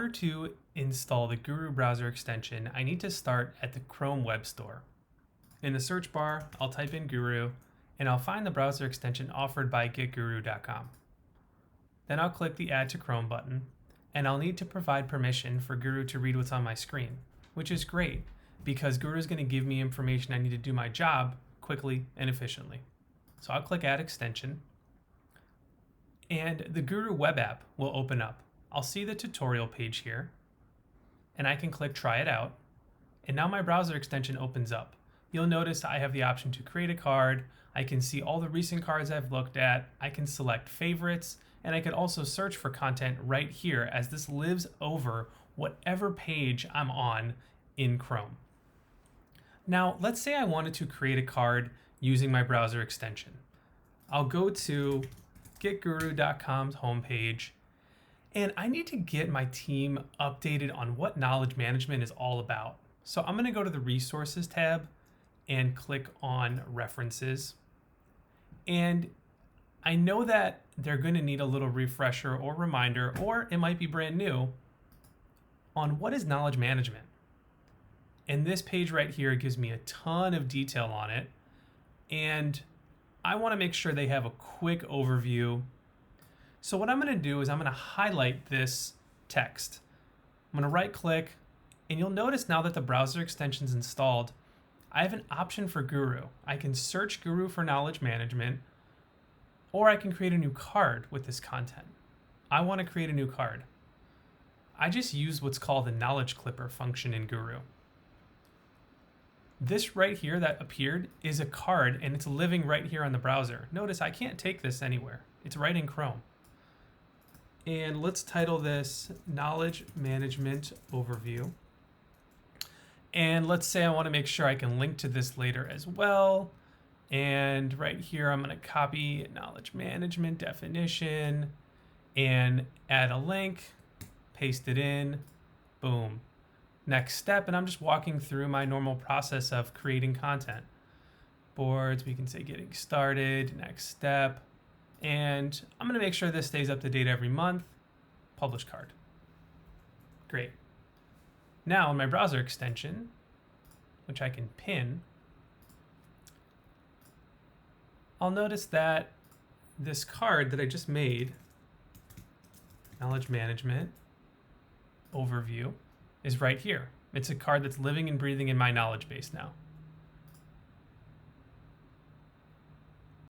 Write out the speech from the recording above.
order to install the Guru browser extension, I need to start at the Chrome Web Store. In the search bar, I'll type in Guru, and I'll find the browser extension offered by getguru.com. Then I'll click the Add to Chrome button, and I'll need to provide permission for Guru to read what's on my screen, which is great because Guru is going to give me information I need to do my job quickly and efficiently. So I'll click Add Extension, and the Guru web app will open up. I'll see the tutorial page here, and I can click Try It Out, and now my browser extension opens up. You'll notice I have the option to create a card. I can see all the recent cards I've looked at. I can select favorites, and I can also search for content right here as this lives over whatever page I'm on in Chrome. Now, let's say I wanted to create a card using my browser extension. I'll go to getguru.com's homepage, and I need to get my team updated on what knowledge management is all about. So I'm going to go to the Resources tab and click on References. And I know that they're going to need a little refresher or reminder, or it might be brand new, on what is knowledge management. And this page right here gives me a ton of detail on it. And I want to make sure they have a quick overview. So what I'm going to do is I'm going to highlight this text. I'm going to right click, and you'll notice now that the browser extension is installed, I have an option for Guru. I can search Guru for knowledge management, or I can create a new card with this content. I want to create a new card. I just used what's called the knowledge clipper function in Guru. This right here that appeared is a card, and it's living right here on the browser. Notice I can't take this anywhere. It's right in Chrome. And let's title this Knowledge Management Overview. And let's say I want to make sure I can link to this later as well. And right here, I'm going to copy knowledge management definition and add a link, paste it in, boom. Next step, and I'm just walking through my normal process of creating content. Boards, we can say getting started, next step. And I'm going to make sure this stays up to date every month. Publish card. Great. Now in my browser extension, which I can pin, I'll notice that this card that I just made, knowledge management overview, is right here. It's a card that's living and breathing in my knowledge base now.